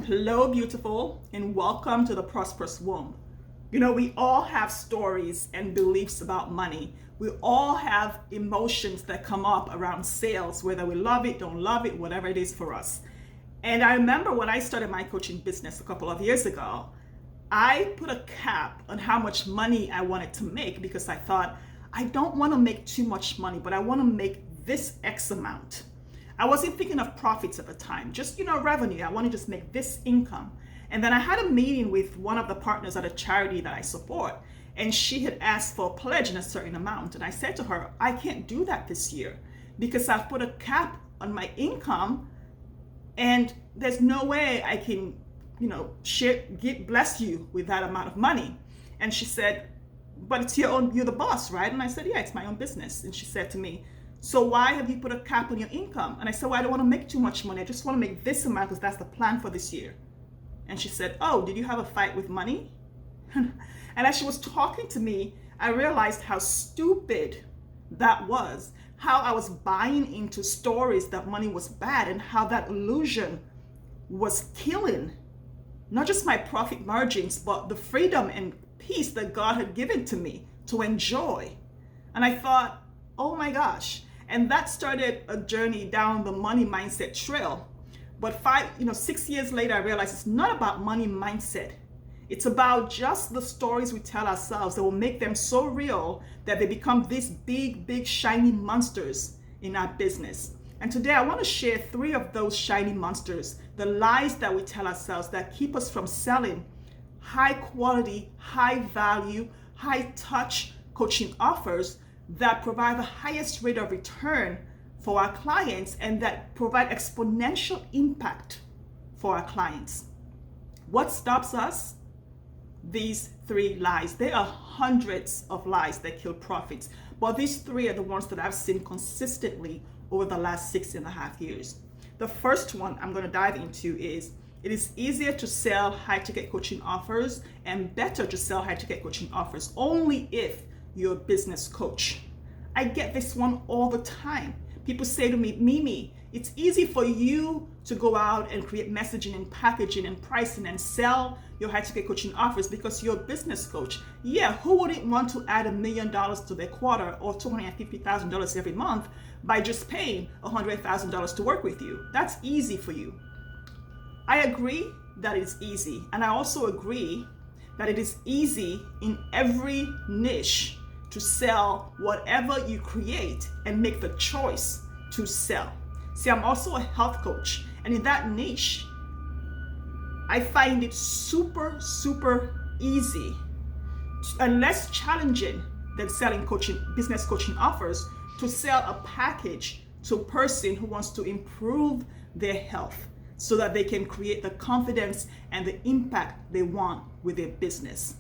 Hello, beautiful, and welcome to the Prosperous Womb. You know, we all have stories and beliefs about money. We all have emotions that come up around sales, whether we love it, don't love it, whatever it is for us. And I remember when I started my coaching business a couple of years ago, I put a cap on how much money I wanted to make because I thought, I don't want to make too much money, but I want to make this X amount. I wasn't thinking of profits at the time, just, revenue. I want to just make this income. And then I had a meeting with one of the partners at a charity that I support, and she had asked for a pledge in a certain amount. And I said to her, I can't do that this year because I've put a cap on my income, and there's no way I can, bless you with that amount of money. And she said, but it's your own, you're the boss, right? And I said, yeah, it's my own business. And she said to me, so why have you put a cap on your income? And I said, well, I don't want to make too much money. I just want to make this amount because that's the plan for this year. And she said, oh, did you have a fight with money? And as she was talking to me, I realized how stupid that was, how I was buying into stories that money was bad, and how that illusion was killing not just my profit margins, but the freedom and peace that God had given to me to enjoy. And I thought, oh my gosh. And that started a journey down the money mindset trail. But 6 years later, I realized it's not about money mindset. It's about just the stories we tell ourselves that will make them so real that they become these big, big, shiny monsters in our business. And today I want to share 3 of those shiny monsters, the lies that we tell ourselves that keep us from selling high quality, high value, high touch coaching offers that provide the highest rate of return for our clients and that provide exponential impact for our clients. What stops us? These 3 lies. There are hundreds of lies that kill profits, but these 3 are the ones that I've seen consistently over the last 6.5 years. The first one I'm going to dive into is, it is easier to sell high-ticket coaching offers and better to sell high-ticket coaching offers only if you're a business coach. I get this one all the time. People say to me, Mimi, it's easy for you to go out and create messaging and packaging and pricing and sell your high-ticket coaching offers because you're a business coach. Yeah, who wouldn't want to add $1 million to their quarter or $250,000 every month by just paying $100,000 to work with you? That's easy for you. I agree that it's easy. And I also agree that it is easy in every niche to sell whatever you create and make the choice to sell. See, I'm also a health coach, and in that niche, I find it super, super easy and less challenging than selling business coaching offers to sell a package to a person who wants to improve their health so that they can create the confidence and the impact they want with their business.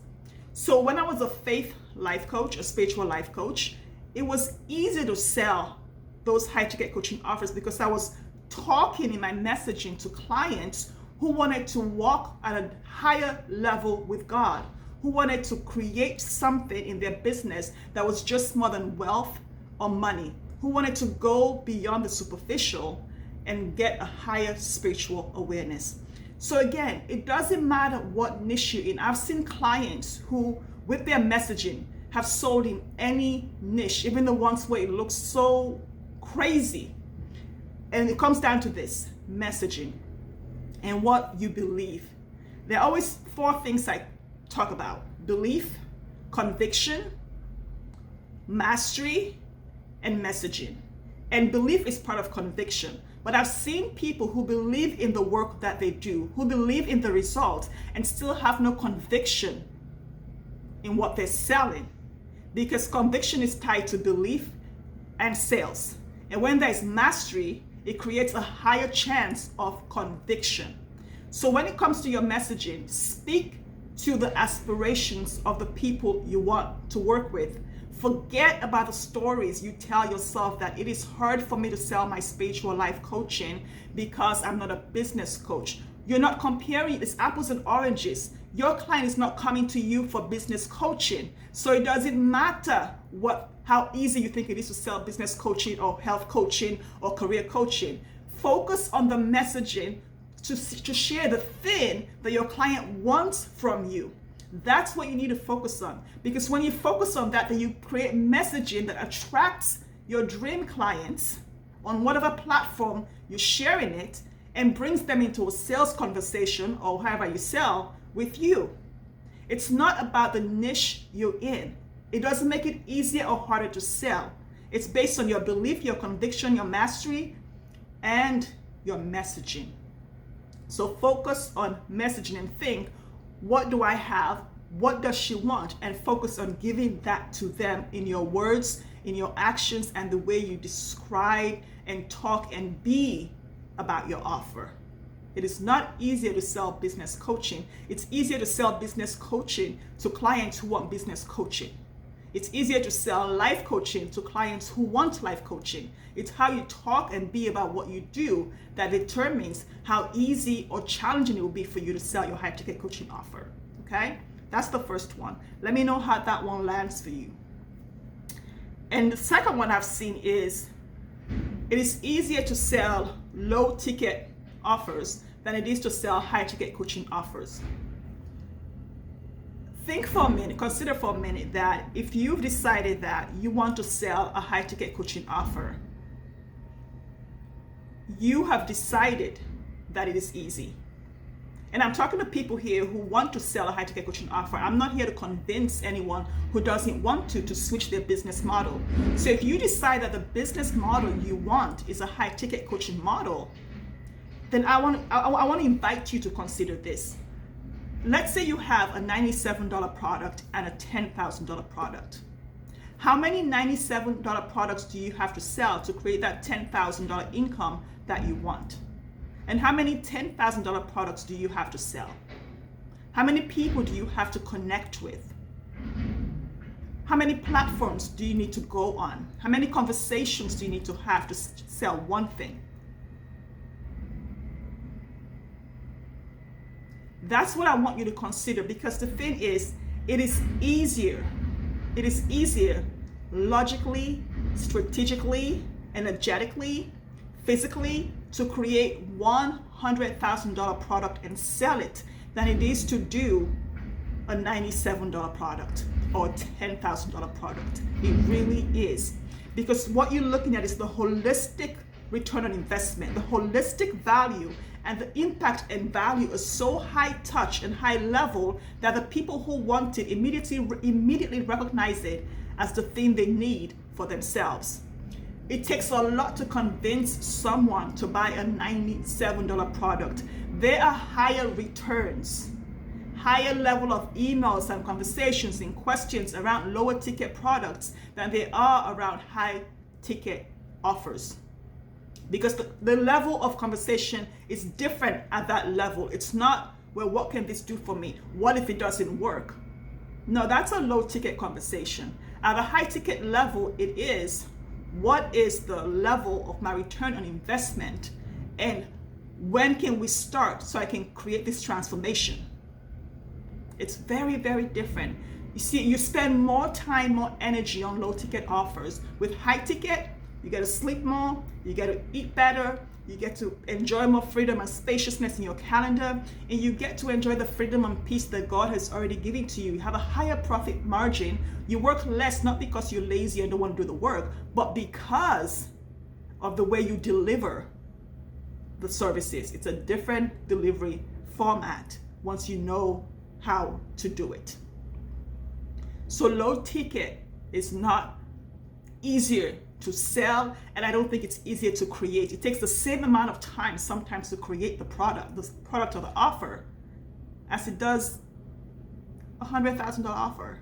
So when I was a faith life coach, a spiritual life coach, it was easy to sell those high-ticket coaching offers because I was talking in my messaging to clients who wanted to walk at a higher level with God, who wanted to create something in their business that was just more than wealth or money, who wanted to go beyond the superficial and get a higher spiritual awareness. So again, it doesn't matter what niche you're in. I've seen clients who, with their messaging, have sold in any niche, even the ones where it looks so crazy. And it comes down to this: messaging and what you believe. There are always 4 things I talk about: belief, conviction, mastery, and messaging. And belief is part of conviction. But I've seen people who believe in the work that they do, who believe in the results, and still have no conviction in what they're selling, because conviction is tied to belief and sales. And when there's mastery, it creates a higher chance of conviction. So when it comes to your messaging, speak to the aspirations of the people you want to work with. Forget about the stories you tell yourself that it is hard for me to sell my spiritual life coaching because I'm not a business coach. You're not comparing, it's apples and oranges. Your client is not coming to you for business coaching. So it doesn't matter how easy you think it is to sell business coaching or health coaching or career coaching. Focus on the messaging to share the thing that your client wants from you. That's what you need to focus on. Because when you focus on that, then you create messaging that attracts your dream clients on whatever platform you're sharing it, and brings them into a sales conversation, or however you sell, with you. It's not about the niche you're in. It doesn't make it easier or harder to sell. It's based on your belief, your conviction, your mastery, and your messaging. So focus on messaging and think, what do I have? What does she want? And focus on giving that to them in your words, in your actions, and the way you describe and talk and be about your offer. It is not easier to sell business coaching. It's easier to sell business coaching to clients who want business coaching. It's easier to sell life coaching to clients who want life coaching. It's how you talk and be about what you do that determines how easy or challenging it will be for you to sell your high ticket coaching offer. Okay? That's the first one. Let me know how that one lands for you. And the second one I've seen is, it is easier to sell low ticket offers than it is to sell high ticket coaching offers. Think for a minute, consider for a minute that if you've decided that you want to sell a high ticket coaching offer, you have decided that it is easy. And I'm talking to people here who want to sell a high ticket coaching offer. I'm not here to convince anyone who doesn't want to switch their business model. So if you decide that the business model you want is a high ticket coaching model, then I want to invite you to consider this. Let's say you have a $97 product and a $10,000 product. How many $97 products do you have to sell to create that $10,000 income that you want? And how many $10,000 products do you have to sell? How many people do you have to connect with? How many platforms do you need to go on? How many conversations do you need to have to sell one thing? That's what I want you to consider, because the thing is, it is easier logically, strategically, energetically, physically to create $100,000 product and sell it than it is to do a $97 product or $10,000 product. It really is. Because what you're looking at is the holistic return on investment, the holistic value, and the impact and value is so high touch and high level that the people who want it immediately recognize it as the thing they need for themselves. It takes a lot to convince someone to buy a $97 product. There are higher returns, higher level of emails and conversations and questions around lower ticket products than there are around high ticket offers. Because the level of conversation is different at that level. It's not, well, what can this do for me? What if it doesn't work? No, that's a low ticket conversation. At a high ticket level, it is, what is the level of my return on investment? And when can we start so I can create this transformation? It's very, very different. You see, you spend more time, more energy on low ticket offers. With high ticket, you get to sleep more, you get to eat better, you get to enjoy more freedom and spaciousness in your calendar, and you get to enjoy the freedom and peace that God has already given to you. You have a higher profit margin. You work less, not because you're lazy and don't want to do the work, but because of the way you deliver the services. It's a different delivery format once you know how to do it. So low ticket is not easier to sell, and I don't think it's easier to create. It takes the same amount of time sometimes to create the product or the offer, as it does a $100,000 offer.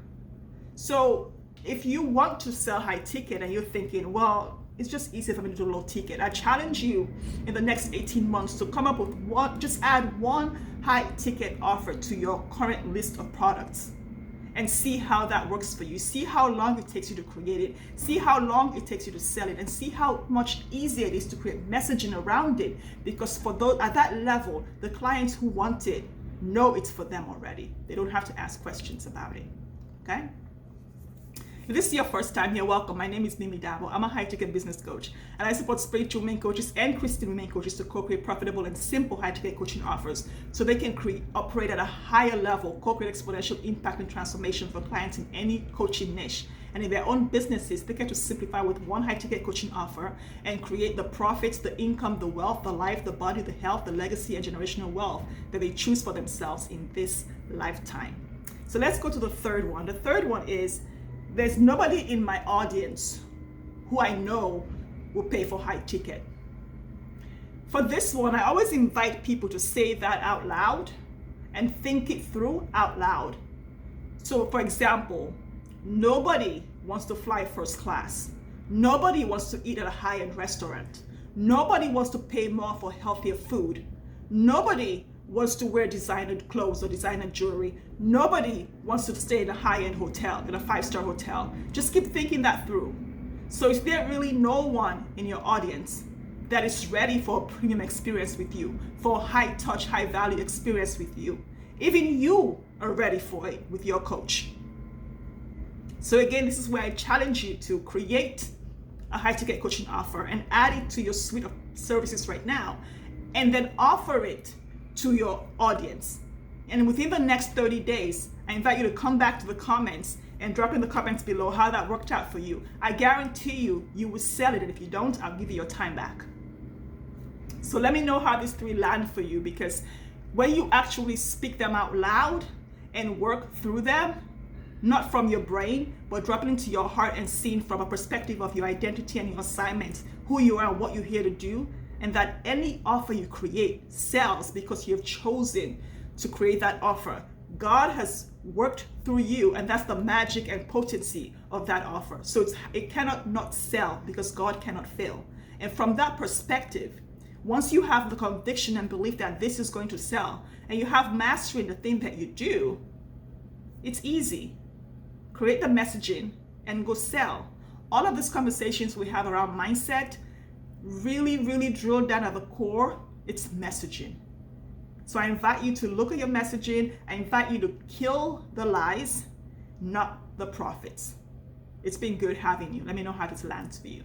So if you want to sell high ticket and you're thinking, well, it's just easier for me to do low ticket, I challenge you in the next 18 months to come up with one, just add one high ticket offer to your current list of products and see how that works for you. See how long it takes you to create it. See how long it takes you to sell it, and see how much easier it is to create messaging around it. Because for those at that level, the clients who want it know it's for them already. They don't have to ask questions about it, okay? If this is your first time here, welcome. My name is Mimidabo. I'm a high-ticket business coach, and I support spiritual women coaches and Christian women coaches to co-create profitable and simple high-ticket coaching offers so they can operate at a higher level, co-create exponential impact and transformation for clients in any coaching niche. And in their own businesses, they get to simplify with one high-ticket coaching offer and create the profits, the income, the wealth, the life, the body, the health, the legacy, and generational wealth that they choose for themselves in this lifetime. So let's go to the third one. The third one is, there's nobody in my audience who I know will pay for high ticket. For this one, I always invite people to say that out loud and think it through out loud. So for example, nobody wants to fly first class. Nobody wants to eat at a high-end restaurant. Nobody wants to pay more for healthier food. Nobody wants to wear designer clothes or designer jewelry. Nobody wants to stay in a high-end hotel, in a 5-star hotel. Just keep thinking that through. So is there really no one in your audience that is ready for a premium experience with you, for a high-touch, high-value experience with you? Even you are ready for it with your coach. So again, this is where I challenge you to create a high-ticket coaching offer and add it to your suite of services right now, and then offer it to your audience. And within the next 30 days, I invite you to come back to the comments and drop in the comments below how that worked out for you. I guarantee you, you will sell it, and if you don't, I'll give you your time back. So let me know how these 3 land for you, because when you actually speak them out loud and work through them, not from your brain, but dropping into your heart and seeing from a perspective of your identity and your assignment, who you are and what you're here to do, and that any offer you create sells because you've chosen to create that offer. God has worked through you, and that's the magic and potency of that offer. So it cannot not sell because God cannot fail. And from that perspective, once you have the conviction and belief that this is going to sell, and you have mastery in the thing that you do, it's easy. Create the messaging and go sell. All of these conversations we have around mindset really drill down at the core. It's messaging. So I invite you to look at your messaging. I invite you to kill the lies, not the profits. It's been good having you. Let me know how this lands for you.